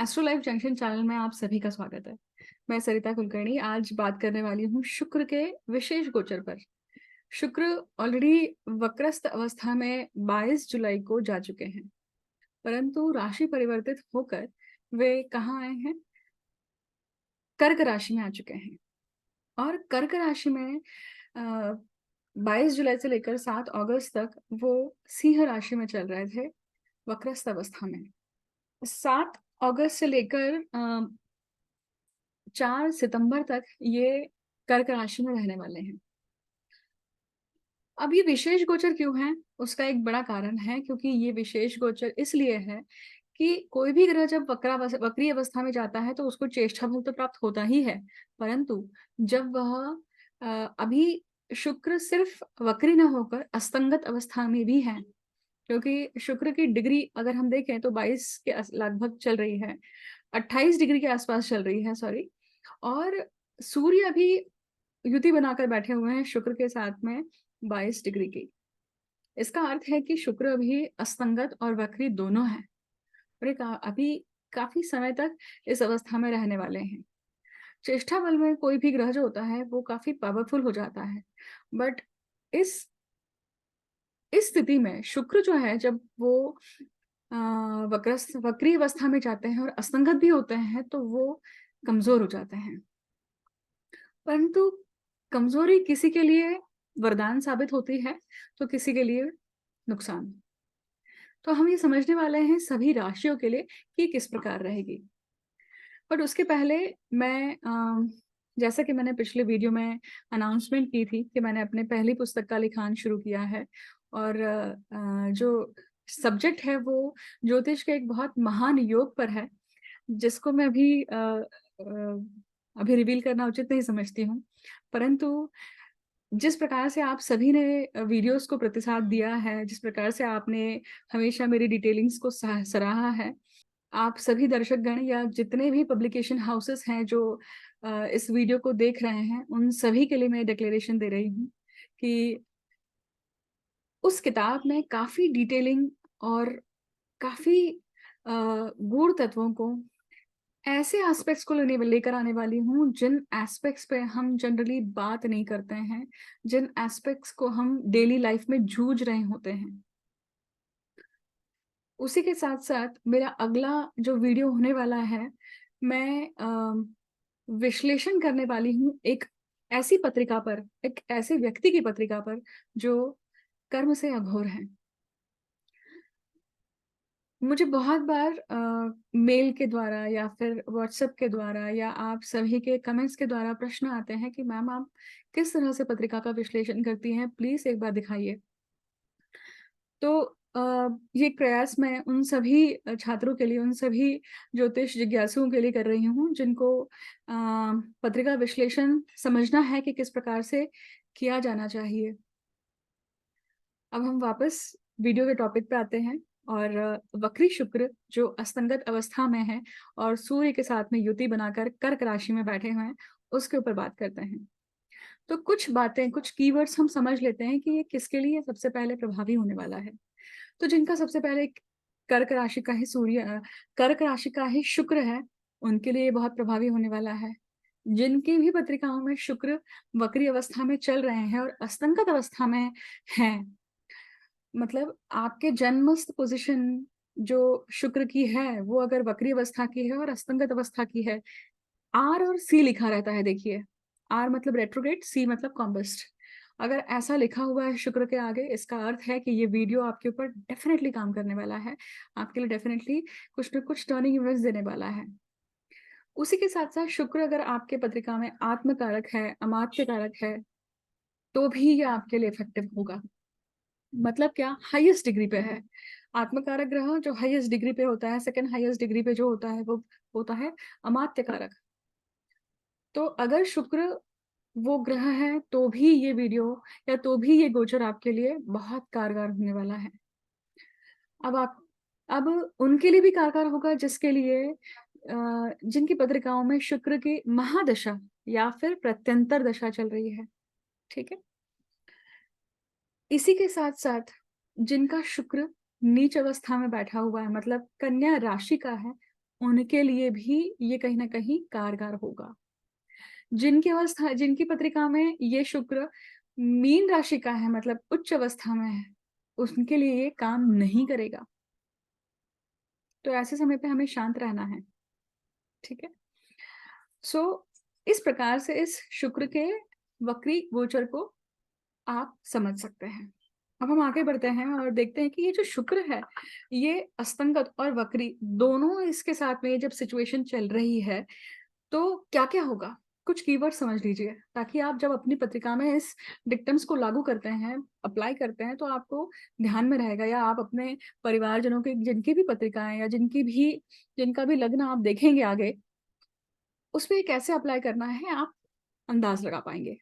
Astro life junction channel में आप सभी का स्वागत है। मैं सरिता कुलकर्णी आज बात करने वाली हूँ शुक्र के विशेष गोचर पर। शुक्र ऑलरेडी वक्रस्थ अवस्था में 22 जुलाई को जा चुके हैं, परंतु राशि परिवर्तित होकर वे कहाँ आए हैं? कर्क राशि में आ चुके हैं। और कर्क राशि में 22 जुलाई से लेकर 7 अगस्त तक वो सिंह राशि में चल रहे थे वक्रस्थ अवस्था में। 7 अगस्त से लेकर 4 सितंबर तक ये कर्क राशि में रहने वाले हैं। अब ये विशेष गोचर क्यों है? उसका एक बड़ा कारण है, क्योंकि ये विशेष गोचर इसलिए है कि कोई भी ग्रह जब वक्री अवस्था में जाता है तो उसको चेष्टा फल तो प्राप्त होता ही है, परंतु जब वह अभी शुक्र सिर्फ वक्री न होकर अस्तंगत अवस्था में भी है, क्योंकि शुक्र की डिग्री अगर हम देखें तो 22 के लगभग चल रही है, 28 डिग्री के आसपास चल रही है, सॉरी। और सूर्य अभी युति बनाकर बैठे हुए हैं शुक्र के साथ में 22 डिग्री की। इसका अर्थ है कि शुक्र अभी अस्तंगत और वक्री दोनों है और अभी काफी समय तक इस अवस्था में रहने वाले हैं। चेष्टा बल में कोई भी ग्रह जो होता है वो काफी पावरफुल हो जाता है, बट इस इस स्थिति में शुक्र जो है जब वो वक्री अवस्था में जाते हैं और असंगत भी होते हैं तो वो कमजोर हो जाते हैं। परंतु कमजोरी किसी के लिए वरदान साबित होती है तो किसी के लिए नुकसान। तो हम ये समझने वाले हैं सभी राशियों के लिए कि किस प्रकार रहेगी। बट उसके पहले मैं जैसा कि मैंने पिछले वीडियो में अनाउंसमेंट की थी कि मैंने अपने पहली पुस्तक का लिखान शुरू किया है और जो सब्जेक्ट है वो ज्योतिष के एक बहुत महान योग पर है, जिसको मैं अभी रिवील करना उचित नहीं समझती हूँ। परंतु जिस प्रकार से आप सभी ने वीडियोस को प्रतिसाद दिया है, जिस प्रकार से आपने हमेशा मेरी डिटेलिंग्स को सराहा है, आप सभी दर्शकगण या जितने भी पब्लिकेशन हाउसेस हैं जो इस वीडियो को देख रहे हैं, उन सभी के लिए मैं डिक्लेरेशन दे रही हूँ कि उस किताब में काफ़ी डिटेलिंग और काफ़ी गूढ़ तत्वों को, ऐसे एस्पेक्ट्स को लेकर आने वाली हूँ जिन एस्पेक्ट्स पे हम जनरली बात नहीं करते हैं, जिन एस्पेक्ट्स को हम डेली लाइफ में जूझ रहे होते हैं। उसी के साथ-साथ मेरा अगला जो वीडियो होने वाला है, मैं विश्लेषण करने वाली हूँ एक ऐसी पत्रिका पर, एक ऐसे व्यक्ति की पत्रिका पर जो कर्म से अघोर है। मुझे बहुत बार मेल के द्वारा या फिर व्हाट्सएप के द्वारा या आप सभी के कमेंट्स के द्वारा प्रश्न आते हैं कि मैम आप किस तरह से पत्रिका का विश्लेषण करती हैं? प्लीज़ एक बार दिखाइए। तो ये प्रयास मैं उन सभी छात्रों के लिए, उन सभी ज्योतिष जिज्ञासुओं के लिए कर रही हूँ जिनको पत्रिका विश्लेषण समझना है कि किस प्रकार से किया जाना चाहिए। अब हम वापस वीडियो के टॉपिक पे आते हैं और वक्री शुक्र जो असंगत अवस्था में है और सूर्य के साथ में युति बनाकर कर्क राशि में बैठे हुए हैं, उसके ऊपर बात करते हैं। तो कुछ बातें, कुछ कीवर्ड्स हम समझ लेते हैं कि ये किसके लिए सबसे पहले प्रभावी होने वाला है। तो जिनका सबसे पहले कर्क राशि का ही कर्क राशि का ही शुक्र है, उनके लिए बहुत प्रभावी होने वाला है। जिनकी भी पत्रिकाओं में शुक्र वक्री अवस्था में चल रहे हैं और असंगत अवस्था में हैं, मतलब आपके जन्मस्थ पोजीशन जो शुक्र की है, वो अगर वक्री अवस्था की है और असंगत अवस्था की है, आर और सी लिखा रहता है, देखिए। आर मतलब रेट्रोग्रेड, सी मतलब कॉम्बस्ट। अगर ऐसा लिखा हुआ है शुक्र के आगे, इसका अर्थ है कि ये वीडियो आपके ऊपर डेफिनेटली काम करने वाला है, आपके लिए डेफिनेटली कुछ न कुछ टर्निंग इवेंट्स देने वाला है। उसी के साथ-साथ शुक्र अगर आपके पत्रिका में आत्म कारक है, अमात्य कारक है, तो भी ये आपके लिए इफेक्टिव होगा। मतलब क्या? हाईएस्ट डिग्री पे है। आत्म कारक ग्रह जो हाईएस्ट डिग्री पे होता है, सेकंड हाईएस्ट डिग्री पे जो होता है, वो होता है अमात्य कारक। तो अगर शुक्र वो ग्रह है तो भी ये वीडियो या तो भी ये गोचर आपके लिए बहुत कारगर होने वाला है। अब आप अब उनके लिए भी कारगर होगा जिसके लिए जिनकी पत्रिकाओं में शुक्र की महादशा या फिर प्रत्यंतर दशा चल रही है, ठीक है? इसी के साथ-साथ जिनका शुक्र नीच अवस्था में बैठा हुआ है, मतलब कन्या राशि का है, उनके लिए भी ये कहीं न कहीं कारगर होगा। जिनकी पत्रिका में ये शुक्र मीन राशि का है, मतलब उच्च अवस्था में है, उनके लिए ये काम नहीं करेगा। तो ऐसे समय पे हमें शांत रहना है, ठीक है? सो इस प्रकार से इस शुक्र के वक्री गोचर को आप समझ सकते हैं। अब हम आगे बढ़ते हैं और देखते हैं कि ये जो शुक्र है, ये अस्तंगत और वक्री दोनों इसके साथ में जब सिचुएशन चल रही है, तो क्या-क्या होगा? कुछ कीवर्ड समझ लीजिए, ताकि आप जब अपनी पत्रिका में इस डिक्टम्स को लागू करते हैं, अप्लाई करते हैं, तो आपको ध्यान में रहेगा, या आप अपने परिवारजनों के जिनकी भी पत्रिकाएँ या जिनका भी लग्न आप देखेंगे आगे, उसपे कैसे अप्लाई करना है, आप अंदाज़ लगा पाएँगे।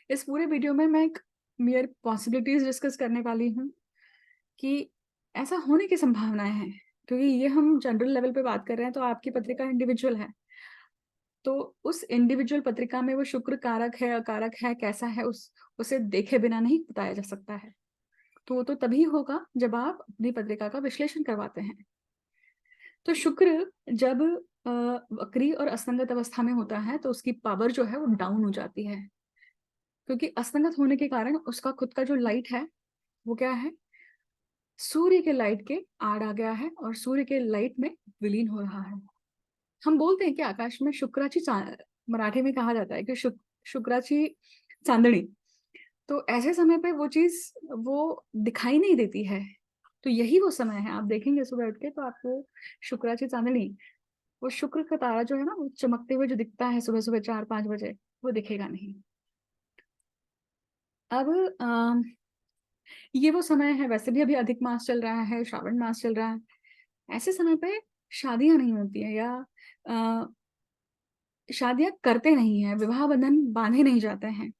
इस पूरे वीडियो में मैं एक मेयर पॉसिबिलिटीज़ डिस्कस करने वाली हूँ कि ऐसा होने की संभावनाएँ हैं, क्योंकि ये हम जनरल लेवल पे बात कर रहे हैं, तो आपकी पत्रिका इंडिविजुअल है। तो उस इंडिविजुअल पत्रिका में वो शुक्र कारक है, अकारक है, कैसा है, उसे देखे बिना नहीं बताया जा सकता है। तो वो तो तभी होगा जब आप अपनी पत्रिका का विश्लेषण करवाते हैं। तो शुक्र जब वक्री और असंगत अवस्था में होता है, तो उसकी पावर जो है वो डाउन हो जाती है। क्योंकि असंगत होने के कारण उसका खुद का जो लाइट है, वो क्या है? सूर्य के लाइट के आड़ आ गया है और सूर्य के लाइट में विलीन हो रहा है। हम बोलते हैं कि आकाश में शुक्राची मराठी में कहा जाता है कि शुक्राची चांदणी। तो ऐसे समय पे वो चीज़ वो दिखाई नहीं देती है। तो यही वो समय है, आप देखेंगे सुबह उठ के तो आपको शुक्राची चांदनी, वो शुक्र का तारा जो है ना, वो चमकते हुए जो दिखता है सुबह-सुबह 4-5 बजे, वो दिखेगा नहीं। अब ये वो समय है, वैसे भी अभी अधिक मास चल रहा है, श्रावण मास चल रहा है। ऐसे समय पे शादियाँ नहीं होती हैं, या अ, शादियाँ करते नहीं हैं, विवाह बंधन बाँधे नहीं जाते हैं।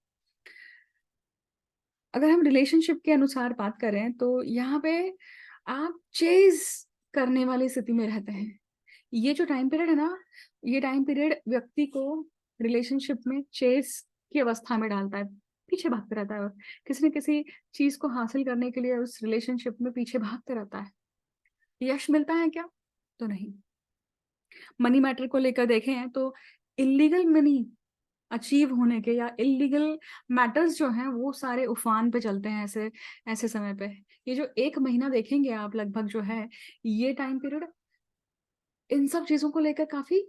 अगर हम रिलेशनशिप के अनुसार बात करें, तो यहाँ पे आप चेज़ करने वाली स्थिति में रहते हैं। ये जो टाइम पीरियड है ना, ये टाइम पीरियड व्यक्ति को रिलेशनशिप में चेज़ की अवस्था में डालता है, पीछे भागते रहता है और किसी न किसी चीज़ को हासिल करने के लिए उस रिलेशनशिप में पीछे भागते रहता है। यश मिलता है क्या? तो नहीं। मनी मैटर को लेकर देखें तो इल्लीगल मनी अचीव होने के या इल्लीगल मैटर्स जो हैं वो सारे उफान पे चलते हैं ऐसे ऐसे समय पे। ये जो 1 महीना देखेंगे आप लगभग जो है, ये टाइम पीरियड इन सब चीज़ों को लेकर काफ़ी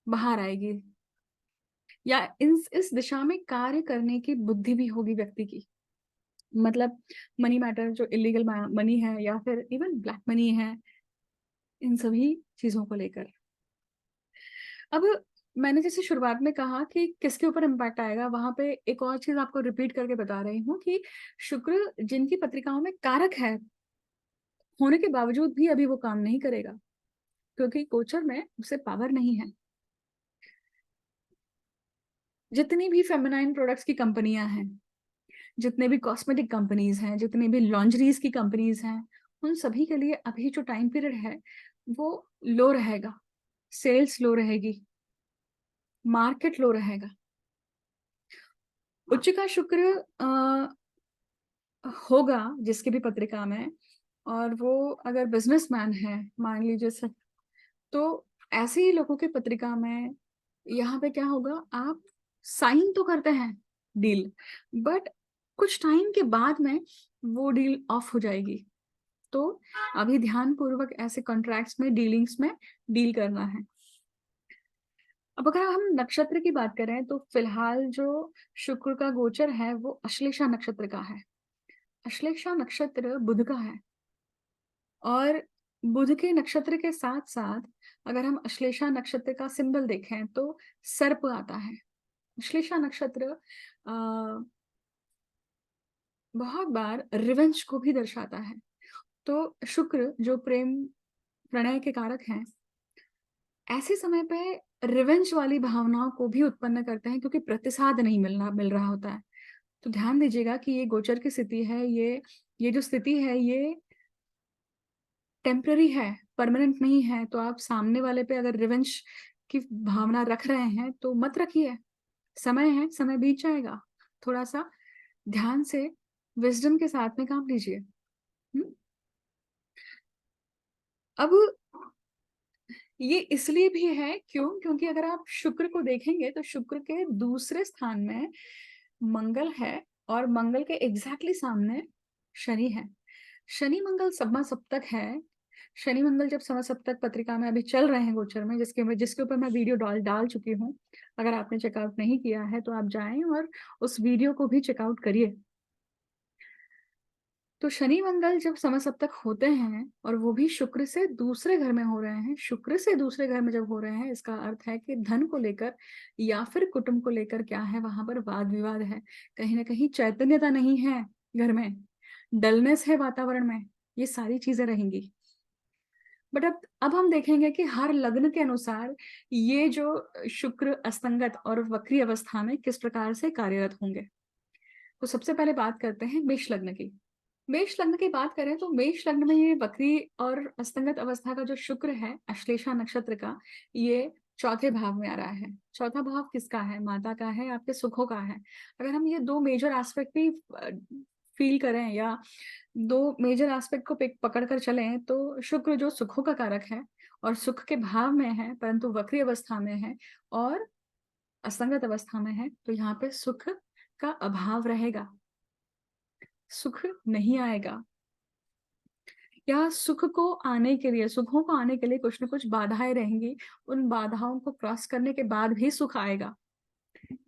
बाहर आएगी, या इस दिशा में कार्य करने की बुद्धि भी होगी व्यक्ति की। मतलब मनी मैटर जो इल्लीगल मनी है या फिर इवन ब्लैक मनी है, इन सभी चीज़ों को लेकर। अब मैंने जैसे शुरुआत में कहा कि किसके ऊपर इम्पैक्ट आएगा, वहाँ पे एक और चीज़ आपको रिपीट करके बता रही हूँ कि शुक्र जिनकी पत्रिकाओं में कारक है, होने के बावजूद भी अभी वो काम नहीं करेगा, क्योंकि गोचर में उसे पावर नहीं है। जितनी भी फेमिनाइन प्रोडक्ट्स की कंपनियाँ हैं, जितने भी कॉस्मेटिक कंपनीज़ हैं, जितनी भी लॉन्जरीज़ की कंपनीज़ हैं, उन सभी के लिए अभी जो टाइम पीरियड है, वो लो रहेगा। सेल्स लो रहेगी, मार्केट लो रहेगा। उच्च का शुक्र होगा जिसकी भी पत्रिका में, और वो अगर बिज़नेसमैन है, मान लीजिए तो ऐसे ही लोगों की पत्रिका में यहाँ पे क्या होगा, आप साइन तो करते हैं डील, बट कुछ टाइम के बाद में वो डील ऑफ हो जाएगी। तो अभी ध्यानपूर्वक ऐसे कॉन्ट्रैक्ट्स में, डीलिंग्स में डील करना है। अब अगर हम नक्षत्र की बात करें, तो फिलहाल जो शुक्र का गोचर है, वो अश्लेषा नक्षत्र का है। अश्लेषा नक्षत्र बुध का है, और बुध के नक्षत्र के साथ-साथ अगर हम अश्लेषा नक्षत्र का सिंबल देखें तो सर्प आता है। अश्लेषा नक्षत्र अ, बहुत बार रिवेंज को भी दर्शाता है। तो शुक्र जो प्रेम, प्रणय के कारक हैं, ऐसे समय पे रिवेंज वाली भावनाओं को भी उत्पन्न करते हैं, क्योंकि प्रतिसाद नहीं मिल रहा होता है। तो ध्यान दीजिएगा कि ये गोचर की स्थिति है, ये जो स्थिति है, ये टेम्परेरी है, परमानेंट नहीं है। तो आप सामने वाले पे अगर रिवेंज की भावना रख रहे हैं, तो मत रखिए। समय है, समय बीत जाएगा। थोड़ा-सा ध्यान से, विज़डम के साथ में काम लीजिए। हुँ? अब ये इसलिए भी है क्यों? क्योंकि अगर आप शुक्र को देखेंगे तो शुक्र के दूसरे स्थान में मंगल है और मंगल के एग्ज़ैक्टली सामने शनि है। शनि मंगल सप्तक है। शनि मंगल जब सप्तक पत्रिका में अभी चल रहे हैं गोचर में, जिसके ऊपर मैं वीडियो डाल डाल चुकी हूँ। अगर आपने चेकआउट नहीं किया है तो आप जाएँ और उस वीडियो को भी चेकआउट करिए। तो शनि मंगल जब समसप्तक होते हैं और वो भी शुक्र से दूसरे घर में हो रहे हैं, शुक्र से दूसरे घर में जब हो रहे हैं, इसका अर्थ है कि धन को लेकर या फिर कुटुंब को लेकर क्या है, वहां पर वाद विवाद है। कहीं ना कहीं चैतन्यता नहीं है घर में, डलनेस है वातावरण में, ये सारी चीजें रहेंगी। बट अब हम देखेंगे कि हर लग्न के अनुसार ये जो शुक्र असंगत और वक्री अवस्था में किस प्रकार से कार्यरत होंगे। तो सबसे पहले बात करते हैं मेष लग्न की। मेष लग्न की बात करें तो मेष लग्न में ये वक्री और अस्तंगत अवस्था का जो शुक्र है अश्लेषा नक्षत्र का, ये चौथे भाव में आ रहा है। चौथा भाव किसका है? माता का है, आपके सुखों का है। अगर हम ये दो मेजर एस्पेक्ट भी फील करें या दो मेजर एस्पेक्ट को पकड़ कर चलें तो शुक्र जो सुखों का कारक है और सुख के भाव में है परंतु वक्री अवस्था में है और असंगत अवस्था में है, तो यहाँ पे सुख का अभाव रहेगा, सुख नहीं आएगा। या सुख को आने के लिए, सुखों को आने के लिए कुछ न कुछ बाधाएं रहेंगी, उन बाधाओं को क्रॉस करने के बाद भी सुख आएगा।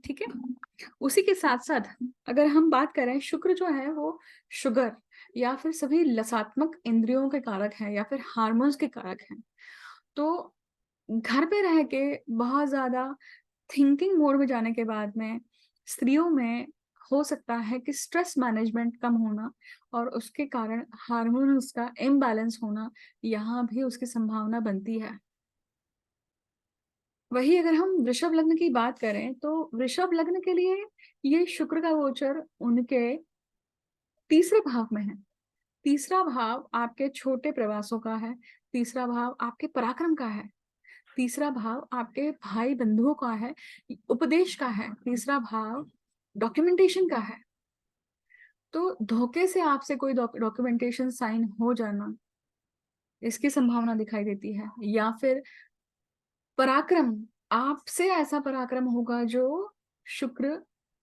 ठीक है। उसी के साथ साथ अगर हम बात करें, शुक्र जो है वो शुगर या फिर सभी लसात्मक इंद्रियों के कारक है या फिर हार्मोन्स के कारक हैं। तो घर पे रह के बहुत ज्यादा थिंकिंग मोड में जाने के बाद में स्त्रियों में हो सकता है कि स्ट्रेस मैनेजमेंट कम होना और उसके कारण हार्मोन्स का इम्बैलेंस होना, यहाँ भी उसकी संभावना बनती है। वही अगर हम वृषभ लग्न की बात करें तो वृषभ लग्न के लिए ये शुक्र का गोचर उनके तीसरे भाव में है। तीसरा भाव आपके छोटे प्रवासों का है, तीसरा भाव आपके पराक्रम का है, तीसरा भाव आपके भाई बंधुओं का है, उपदेश का है, तीसरा भाव डॉक्यूमेंटेशन का है। तो धोखे से आपसे कोई डॉक्यूमेंटेशन साइन हो जाना, इसकी संभावना दिखाई देती है। या फिर पराक्रम, आपसे ऐसा पराक्रम होगा जो शुक्र,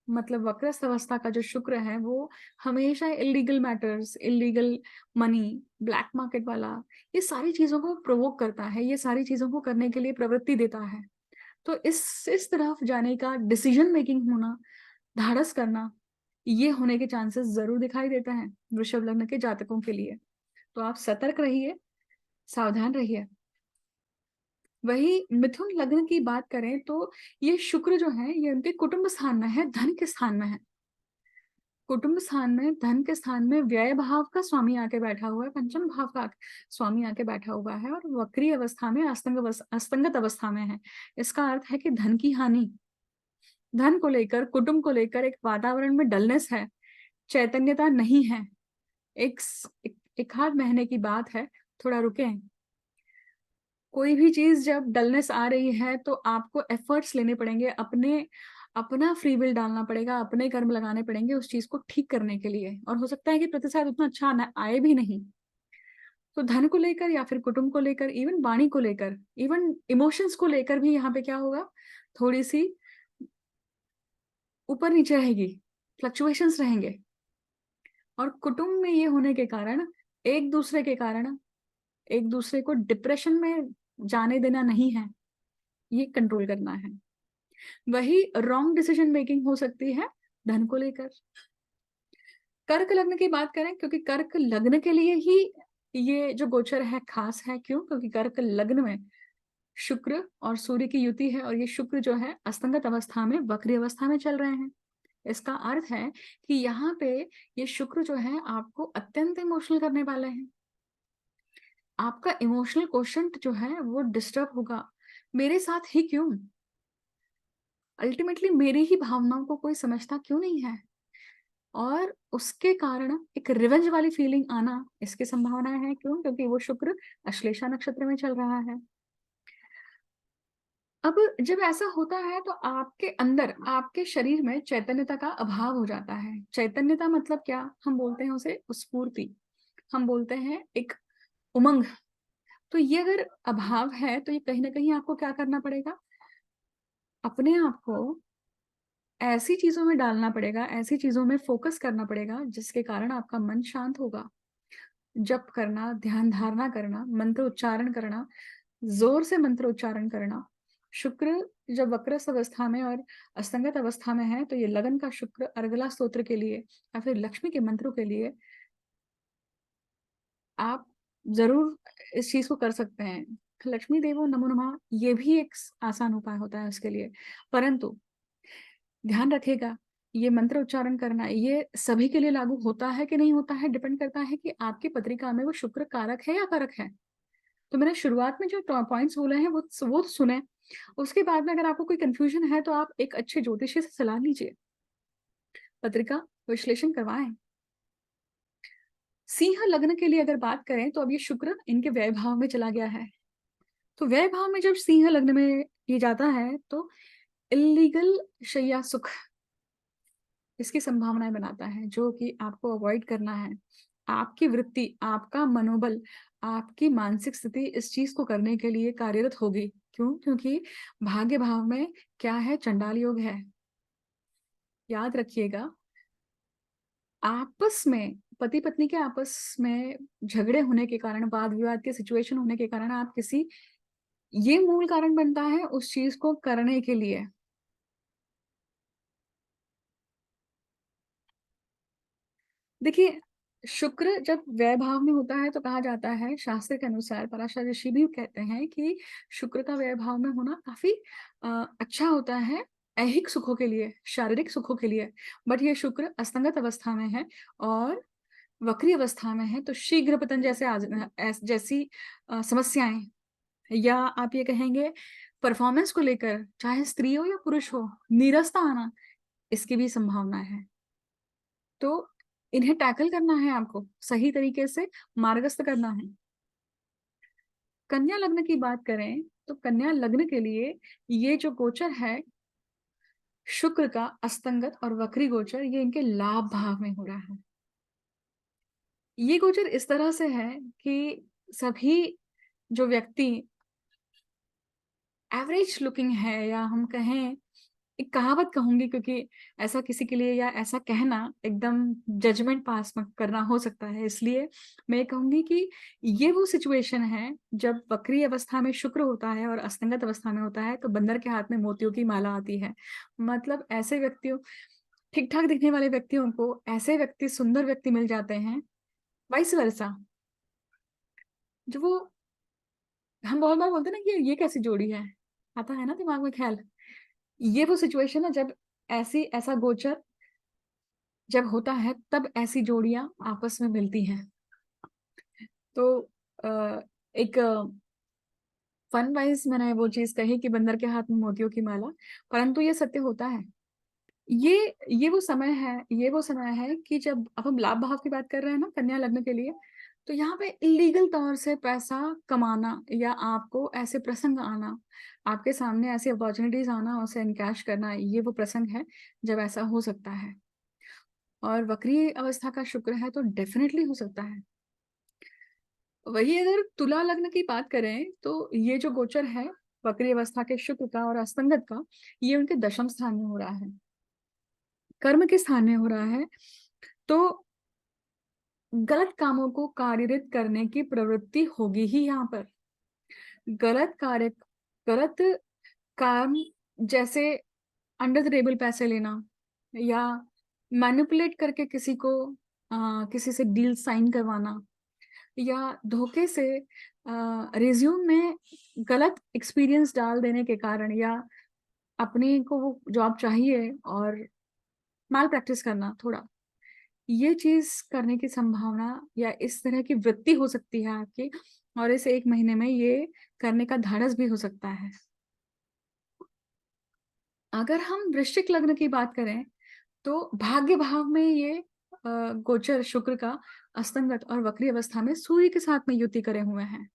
मतलब वक्रस्थ अवस्था का जो शुक्र है वो हमेशा illegal matters, illegal money, black market वाला, ये सारी चीजों को प्रोवोक करता है, ये सारी चीजों को करने के लिए प्रवृत्ति देता है। तो इस तरफ जाने का डिसीजन मेकिंग होना, धाड़स करना, ये होने के चांसेस जरूर दिखाई देता है वृषभ लग्न के जातकों के लिए। तो आप सतर्क रहिए, सावधान रहिए। वही मिथुन लग्न की बात करें तो ये शुक्र जो है ये उनके कुटुंब स्थान में है, धन के स्थान में है। कुटुंब स्थान में, धन के स्थान में व्यय भाव का स्वामी आके बैठा हुआ है, पंचम भाव का स्वामी आके बैठा हुआ है और वक्री अवस्था में, अस्तंगत अवस्था में है। इसका अर्थ है कि धन की हानि, धन को लेकर, कुटुंब को लेकर एक वातावरण में डलनेस है, चैतन्यता नहीं है। एक आध महीने की बात है, थोड़ा रुके। कोई भी चीज जब डलनेस आ रही है तो आपको एफर्ट्स लेने पड़ेंगे, अपना फ्री विल डालना पड़ेगा, अपने कर्म लगाने पड़ेंगे उस चीज को ठीक करने के लिए। और हो सकता है कि प्रतिशत उतना अच्छा आए भी नहीं। तो धन को लेकर या फिर कुटुंब को लेकर, इवन वाणी को लेकर, इवन इमोशंस को लेकर भी यहाँ पे क्या होगा, थोड़ी सी ऊपर नीचे रहेगी, फ्लक्चुएशंस रहेंगे। और कुटुंब में ये होने के कारण, एक दूसरे के कारण, एक दूसरे को डिप्रेशन में जाने देना नहीं है, ये कंट्रोल करना है। वही रॉन्ग डिसीजन मेकिंग हो सकती है धन को लेकर। कर्क लग्न की बात करें, क्योंकि कर्क लग्न के लिए ही ये जो गोचर है खास है। क्यों? क्योंकि कर्क लग्न में शुक्र और सूर्य की युति है और ये शुक्र जो है अस्तंगत अवस्था में, वक्री अवस्था में चल रहे हैं। इसका अर्थ है कि यहाँ पे ये शुक्र जो है आपको अत्यंत इमोशनल करने वाले हैं। आपका इमोशनल क्वोशंट जो है वो डिस्टर्ब होगा। मेरे साथ ही क्यों, अल्टीमेटली मेरी ही भावनाओं को कोई समझता क्यों नहीं है, और उसके कारण एक रिवेंज वाली फीलिंग आना, इसकी संभावना है। क्यों? क्योंकि वो शुक्र अश्लेषा नक्षत्र में चल रहा है। अब जब ऐसा होता है तो आपके अंदर, आपके शरीर में चैतन्यता का अभाव हो जाता है। चैतन्यता मतलब क्या? हम बोलते हैं उसे स्फूर्ति, हम बोलते हैं एक उमंग। तो ये अगर अभाव है तो ये कहीं न कहीं आपको क्या करना पड़ेगा? अपने आप को ऐसी चीज़ों में डालना पड़ेगा, ऐसी चीज़ों में फ़ोकस करना पड़ेगा जिसके कारण आपका मन शांत होगा। जप करना, ध्यान धारणा करना, मंत्र उच्चारण करना, ज़ोर से मंत्र उच्चारण करना। शुक्र जब वक्रस्थ अवस्था में और असंगत अवस्था में है, तो ये लगन का शुक्र अर्गला स्तोत्र के लिए या फिर लक्ष्मी के मंत्रों के लिए आप ज़रूर इस चीज़ को कर सकते हैं। लक्ष्मी देवो नमो नमः ये भी एक आसान उपाय होता है उसके लिए। परंतु ध्यान रखिएगा, ये मंत्र उच्चारण करना, ये सभी के लिए लागू होता है कि नहीं होता है, डिपेंड करता है कि आपकी पत्रिका में वो शुक्र कारक है या कारक है। तो मैंने शुरुआत में जो पॉइंट्स बोले हैं वो तो सुने। उसके बाद में अगर आपको कोई कन्फ्यूजन है तो आप एक अच्छे ज्योतिषी से सलाह लीजिए। पत्रिका विश्लेषण करवाएँ। सिंह लग्न के लिए अगर बात करें तो अब ये शुक्र इनके व्यय भाव में चला गया है। तो व्यय भाव में जब सिंह लग्न में ये जाता है तो इल्लीगल शैया सुख इसकी संभावनाएँ बनाता है, जो कि आपको अवॉइड करना है। आपकी वृत्ति, आपका मनोबल, आपकी मानसिक स्थिति इस चीज़ को करने के लिए कार्यरत होगी। क्यों? क्योंकि भाग्य भाव में क्या है? चंडाल योग है। याद रखिएगा, आपस में पति-पत्नी के आपस में झगड़े होने के कारण, वाद-विवाद के सिचुएशन होने के कारण आप किसी ये मूल कारण बनता है उस चीज़ को करने के लिए। देखिए, शुक्र जब व्यय भाव में होता है तो कहा जाता है शास्त्र के अनुसार पराशर ऋषि भी कहते हैं कि शुक्र का व्यय भाव में होना काफ़ी अच्छा होता है ऐहिक सुखों के लिए, शारीरिक सुखों के लिए। बट ये शुक्र असंगत अवस्था में है और वक्री अवस्था में है तो शीघ्र पतन जैसे जैसी समस्याएँ या आप ये कहेंगे परफॉर्मेंस को लेकर चाहे स्त्री हो या पुरुष हो, नीरसता आना, इसकी भी संभावना है। तो इन्हें टैकल करना है आपको, सही तरीके से मार्गस्थ करना है। कन्या लग्न की बात करें, तो कन्या लग्न के लिए ये जो गोचर है, शुक्र का अस्तंगत और वक्री गोचर, ये इनके लाभ भाव में हो रहा है। ये गोचर इस तरह से है कि सभी जो व्यक्ति एवरेज लुकिंग है या हम कहें एक कहावत कहूँगी क्योंकि ऐसा किसी के लिए या ऐसा कहना एकदम जजमेंट पास में करना हो सकता है। इसलिए मैं ये कहूँगी कि ये वो सिचुएशन है जब वक्री अवस्था में शुक्र होता है और असंगत अवस्था में होता है तो बंदर के हाथ में मोतियों की माला आती है। मतलब ऐसे व्यक्तियों ठीक-ठाक दिखने वाले व्यक्तियों को ऐसे व्यक्ति सुंदर व्यक्ति मिल जाते हैं, वाइस वर्सा। जो वो हम बहुत बार बोलते हैं ना कि ये कैसी जोड़ी है? आता है ना दिमाग में ख़्याल। ये वो सिचुएशन है जब ऐसा गोचर जब होता है तब ऐसी जोड़ियाँ आपस में मिलती हैं। तो एक फन वाइज़ मैंने वो चीज़ कही कि बंदर के हाथ में मोतियों की माला, परंतु ये सत्य होता है। ये वो समय है कि जब अब हम लाभ भाव की बात कर रहे हैं ना कन्या लग्न के लिए, तो यहाँ पे इल्लीगल तौर से पैसा कमाना या आपको ऐसे प्रसंग आना, आपके सामने ऐसी अपॉर्च्युनिटीज़ आना, उसे एनकैश करना, ये वो प्रसंग है जब ऐसा हो सकता है। और वक्री अवस्था का शुक्र है तो डेफ़िनेटली हो सकता है। वही अगर तुला लग्न की बात करें तो ये जो गोचर है वक्री अवस्था के शुक्र का और असंगत का, ये उनके दशम स्थान में हो रहा है। कर्म के स्थान में हो रहा है, तो गलत कामों को कार्यरत करने की प्रवृत्ति होगी ही यहाँ पर। गलत कार्य गलत काम जैसे अंडर द टेबल पैसे लेना या मैनिपुलेट करके किसी से डील साइन करवाना या धोखे से रिज्यूम में गलत एक्सपीरियंस डाल देने के कारण या अपने को वो जॉब चाहिए और माल प्रैक्टिस करना थोड़ा, ये चीज़ करने की संभावना या इस तरह की वृत्ति हो सकती है आपकी और इस 1 महीने में ये करने का धाड़स भी हो सकता है। अगर हम वृश्चिक लग्न की बात करें, तो भाग्य भाव में ये गोचर शुक्र का अस्तंगत और वक्री अवस्था में सूर्य के साथ में युति करे हुए हैं।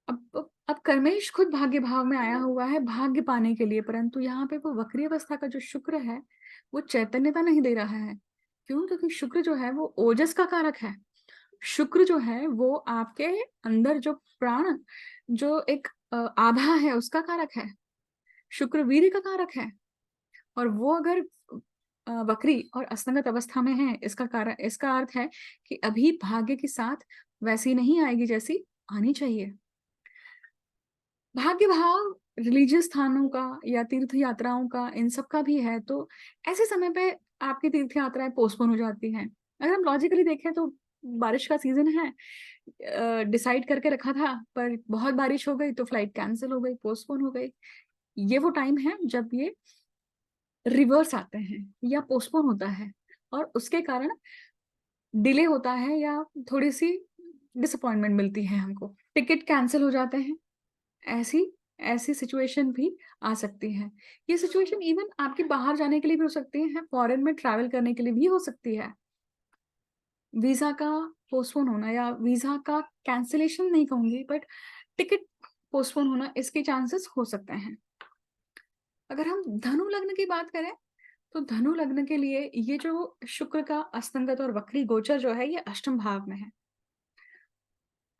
अब कर्मेश खुद भाग्य भाव में आया हुआ है भाग्य पाने के लिए, परंतु यहाँ पे वो वक्री अवस्था का जो शुक्र है, वो चैतन्यता नहीं दे रहा है। क्यों? क्योंकि शुक्र जो है वो ओजस का कारक है। शुक्र जो है वो आपके अंदर जो प्राण, जो एक आभा है उसका कारक है। शुक्र वीर्य का कारक है, और वो अगर वक्री और असंगत अवस्था में है, इसका अर्थ है कि अभी भाग्य के साथ वैसी नहीं आएगी जैसी आनी चाहिए। भाग्य भाव रिलीजियस स्थानों का या तीर्थ यात्राओं का, इन सब का भी है, तो ऐसे समय पे आपकी तीर्थ यात्राएँ पोस्टपोन हो जाती हैं। अगर हम लॉजिकली देखें तो बारिश का सीज़न है, डिसाइड करके रखा था, पर बहुत बारिश हो गई तो फ्लाइट कैंसल हो गई, पोस्टपोन हो गई। ये वो टाइम है जब ये रिवर्स आते हैं या पोस्टपोन होता है, और उसके कारण डिले होता है या थोड़ी-सी डिसअपॉइंटमेंट मिलती है हमको। टिकट कैंसल हो जाते हैं, ऐसी ऐसी सिचुएशन भी आ सकती है। ये सिचुएशन इवन आपके बाहर जाने के लिए भी हो सकती है, फॉरेन में ट्रैवल करने के लिए भी हो सकती है। वीज़ा का पोस्टपोन होना या वीज़ा का कैंसलेशन नहीं कहूँगी, बट टिकट पोस्टपोन होना, इसके चांसेस हो सकते हैं। अगर हम धनु लग्न की बात करें, तो धनु लग्न के लिए ये जो शुक्र का असंगत और वक्री गोचर जो है, ये अष्टम भाव में है।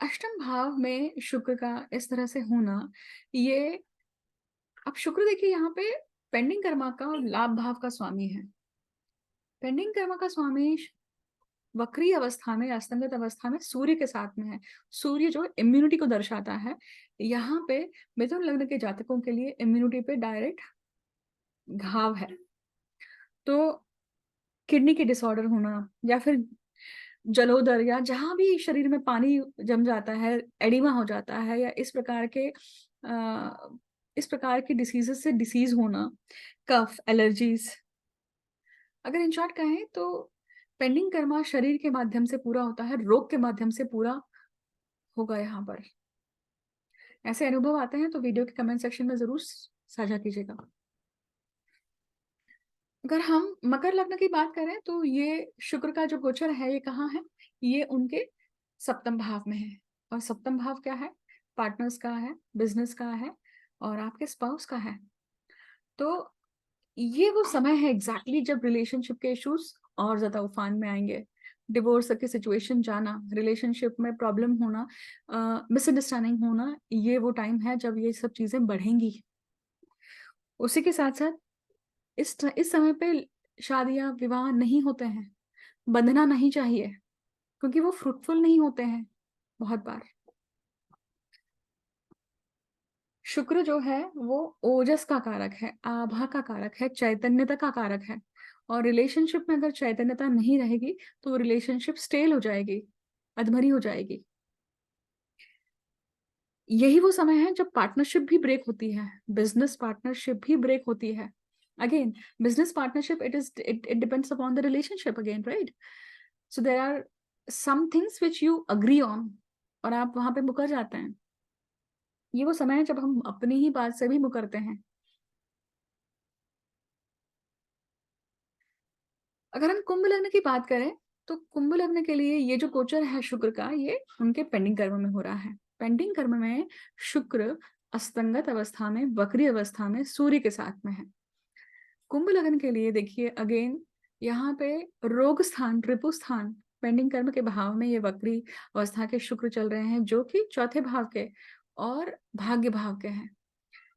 अष्टम भाव में शुक्र का इस तरह से होना, ये, अब शुक्र देखिए यहाँ पे पेंडिंग कर्मा का और लाभ भाव का स्वामी है। पेंडिंग कर्मा का स्वामी वक्री अवस्था में, असंगत अवस्था में सूर्य के साथ में है। सूर्य जो इम्यूनिटी को दर्शाता है, यहाँ पे मिथुन लग्न के जातकों के लिए इम्यूनिटी पे डायरेक्ट घाव है। तो किडनी के डिसऑर्डर होना, या फिर जलोदर, या जहाँ भी शरीर में पानी जम जाता है, एडिमा हो जाता है, या इस प्रकार के डिसीज़ेज़ से डिसीज़ होना, कफ, एलर्जीज़। अगर इन शॉर्ट कहें तो पेंडिंग कर्मा शरीर के माध्यम से पूरा होता है, रोग के माध्यम से पूरा होगा यहाँ पर। ऐसे अनुभव आते हैं तो वीडियो के कमेंट सेक्शन में ज़रूर साझा कीजिएगा। अगर हम मकर लग्न की बात करें तो ये शुक्र का जो गोचर है, ये कहाँ है? ये उनके सप्तम भाव में है। और सप्तम भाव क्या है? पार्टनर्स का है, बिज़नेस का है, और आपके स्पाउस का है। तो ये वो समय है एग्ज़ैक्टली जब रिलेशनशिप के इश्यूज़ और ज़्यादा उफान में आएँगे। डिवोर्स तक की सिचुएशन जाना, रिलेशनशिप में प्रॉब्लम होना, मिसअंडरस्टैंडिंग होना, ये वो टाइम है जब ये सब चीज़ें बढ़ेंगी। उसी के साथ-साथ इस समय पे शादियाँ, विवाह नहीं होते हैं, बंधना नहीं चाहिए, क्योंकि वो फ्रूटफुल नहीं होते हैं बहुत बार। शुक्र जो है वो ओजस का कारक है, आभा का कारक है, चैतन्यता का कारक है, और रिलेशनशिप में अगर चैतन्यता नहीं रहेगी तो वो रिलेशनशिप स्टेल हो जाएगी, अधमरी हो जाएगी। यही वो समय है जब पार्टनरशिप भी ब्रेक होती है, बिज़नेस पार्टनरशिप भी ब्रेक होती है। Again, business partnership, it depends upon the relationship again, right? So there are some things which you agree on, और आप वहाँ पे मुकर जाते हैं। ये वो समय है जब हम अपनी ही बात से भी मुकरते हैं। अगर हम कुंभ लग्न की बात करें, तो कुंभ लग्न के लिए ये जो गोचर है शुक्र का, ये उनके पेंडिंग कर्म में हो रहा है। पेंडिंग कर्म में शुक्र असंगत अवस्था में, वक्री अवस्था में सूर्य के साथ में है। कुंभ लग्न के लिए देखिए अगेन, यहाँ पे रोग स्थान, रिपु स्थान, पेंडिंग कर्म के भाव में ये वक्री अवस्था के शुक्र चल रहे हैं, जो कि चौथे भाव के और भाग्य भाव के हैं।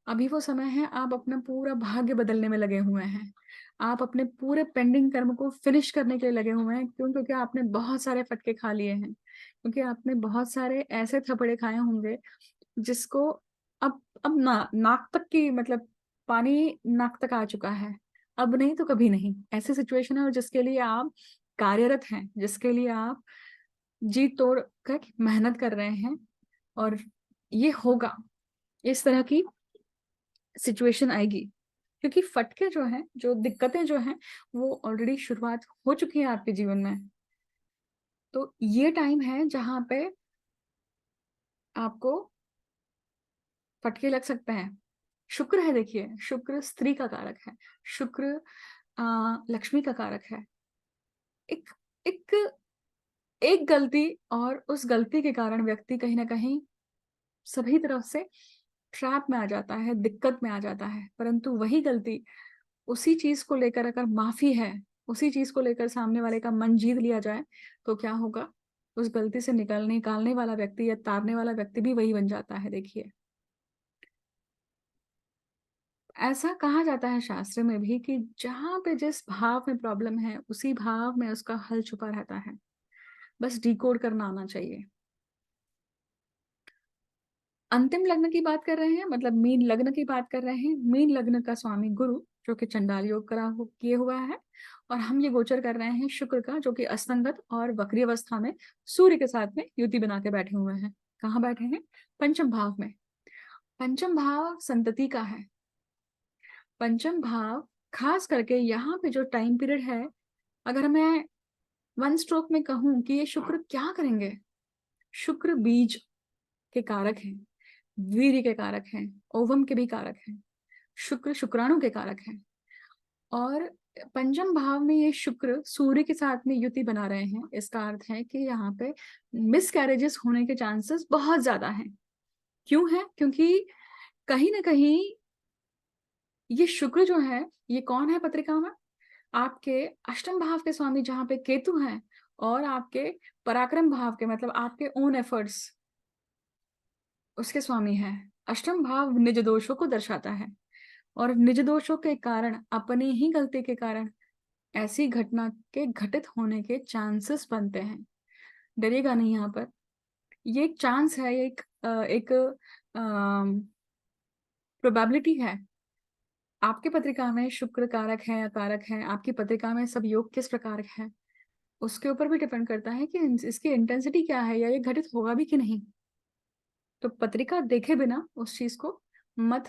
अभी वो समय है, आप अपना पूरा भाग्य बदलने में लगे हुए हैं। आप अपने पूरे पेंडिंग कर्म को फिनिश करने के लिए लगे हुए हैं। क्यों? क्योंकि आपने बहुत सारे फटके खा लिए हैं। क्योंकि आपने बहुत सारे ऐसे थप्पड़े खाए होंगे, जिसको अब नाक तक की, मतलब पानी नाक तक आ चुका है। अब नहीं तो कभी नहीं। ऐसी सिचुएशन है, और जिसके लिए आप कार्यरत हैं, जिसके लिए आप जी तोड़ कर मेहनत कर रहे हैं, और ये होगा। इस तरह की सिचुएशन आएगी, क्योंकि फटके जो हैं, जो दिक्कतें जो हैं, वो ऑलरेडी शुरुआत हो चुकी है आपके जीवन में। तो ये टाइम है जहाँ पे आपको फटके लग सकते हैं। शुक्र है देखिए, शुक्र स्त्री का कारक है। शुक्र लक्ष्मी का कारक है। एक एक एक गलती, और उस गलती के कारण व्यक्ति कहीं न कहीं सभी तरफ से ट्रैप में आ जाता है, दिक्कत में आ जाता है। परंतु वही गलती, उसी चीज़ को लेकर अगर माफ़ी है, उसी चीज़ को लेकर सामने वाले का मन जीत लिया जाए, तो क्या होगा? उस गलती से निकालने वाला व्यक्ति या तारने वाला व्यक्ति भी वही बन जाता है, देखिए। ऐसा कहा जाता है शास्त्र में भी कि जहाँ पे जिस भाव में प्रॉब्लम है, उसी भाव में उसका हल छुपा रहता है। बस डिकोड करना आना चाहिए। अंतिम लग्न की बात कर रहे हैं, मतलब मीन लग्न की बात कर रहे हैं। मीन लग्न का स्वामी गुरु, जो कि चंडाल योग किए हुआ है, और हम ये गोचर कर रहे हैं शुक्र का, जो कि असंगत और वक्री अवस्था में सूर्य के साथ में युति बना के बैठे हुए हैं। कहाँ बैठे हैं? पंचम भाव में। पंचम भाव संतति का है। पंचम भाव खास करके यहाँ पे जो टाइम पीरियड है, अगर मैं वन स्ट्रोक में कहूं कि ये शुक्र क्या करेंगे। शुक्र बीज के कारक हैं, वीर्य के कारक हैं, ओवम के भी कारक हैं, शुक्र शुक्राणु के कारक हैं। और पंचम भाव में ये शुक्र सूर्य के साथ में युति बना रहे हैं। इसका अर्थ है कि यहाँ पे मिस कैरेजेस होने के चांसेस बहुत ज्यादा हैं। क्यों है? क्योंकि कहीं ना कहीं ये शुक्र जो है, ये कौन है पत्रिका में? आपके अष्टम भाव के स्वामी जहां पे केतु हैं, और आपके पराक्रम भाव के, मतलब आपके ओन एफर्ट्स, उसके स्वामी हैं। अष्टम भाव निज दोषों को दर्शाता है, और निज दोषों के कारण, अपनी ही गलती के कारण ऐसी घटना के घटित होने के चांसेस बनते हैं। डरिएगा नहीं यहाँ पर। ये एक चांस है, ये एक प्रोबेबिलिटी है। आपके पत्रिका में शुक्र कारक है या कारक है, आपकी पत्रिका में सब योग किस प्रकार है, उसके ऊपर भी डिपेंड करता है कि इसकी इंटेंसिटी क्या है, या ये घटित होगा भी कि नहीं। तो पत्रिका देखे बिना उस चीज को मत,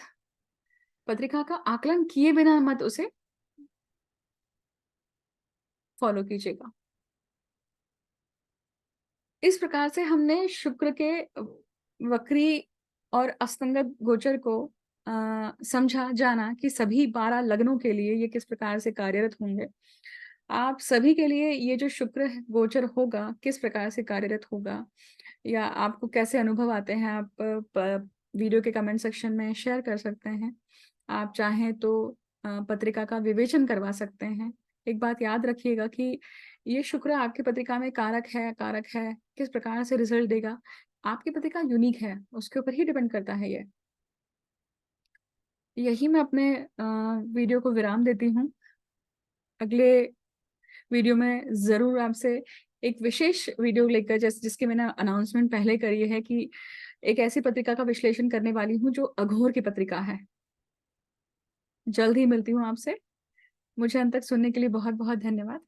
पत्रिका का आकलन किए बिना मत उसे फॉलो कीजिएगा। इस प्रकार से हमने शुक्र के वक्री और असंगत गोचर को समझा, जाना कि सभी 12 लग्नों के लिए ये किस प्रकार से कार्यरत होंगे। आप सभी के लिए ये जो शुक्र गोचर होगा किस प्रकार से कार्यरत होगा, या आपको कैसे अनुभव आते हैं, आप वीडियो के कमेंट सेक्शन में शेयर कर सकते हैं। आप चाहें तो पत्रिका का विवेचन करवा सकते हैं। एक बात याद रखिएगा कि ये शुक्र आपकी पत्रिका में कारक है, किस प्रकार से रिजल्ट देगा, आपकी पत्रिका यूनिक है, उसके ऊपर ही डिपेंड करता है ये। यही मैं अपने वीडियो को विराम देती हूँ। अगले वीडियो में जरूर आपसे एक विशेष वीडियो लेकर, जिसकी मैंने अनाउंसमेंट पहले करी है, कि एक ऐसी पत्रिका का विश्लेषण करने वाली हूँ जो अघोर की पत्रिका है। जल्द ही मिलती हूँ आपसे। मुझे अंत तक सुनने के लिए बहुत बहुत धन्यवाद।